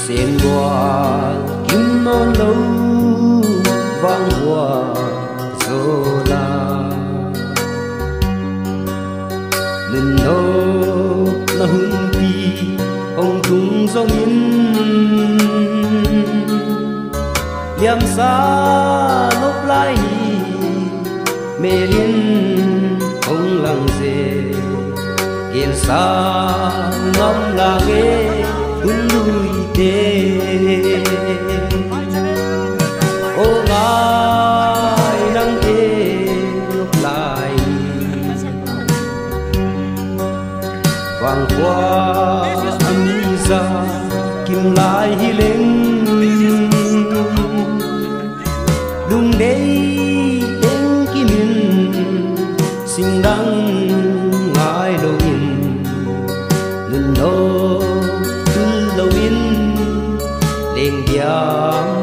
sen hoa kim non lâu vang hoa gió la nên nó na hung pi ông thung gió miên liam xa nốt lại mê liên ông lăng dê kiên xa ngắm là ghê hưng núi tê ô ngài nắng tê nốt lại vàng qua ami ra kim lại hi lên đùng đây tên kim in sinh đăng ngài lâu in nên nó cứ lâu in lên biếng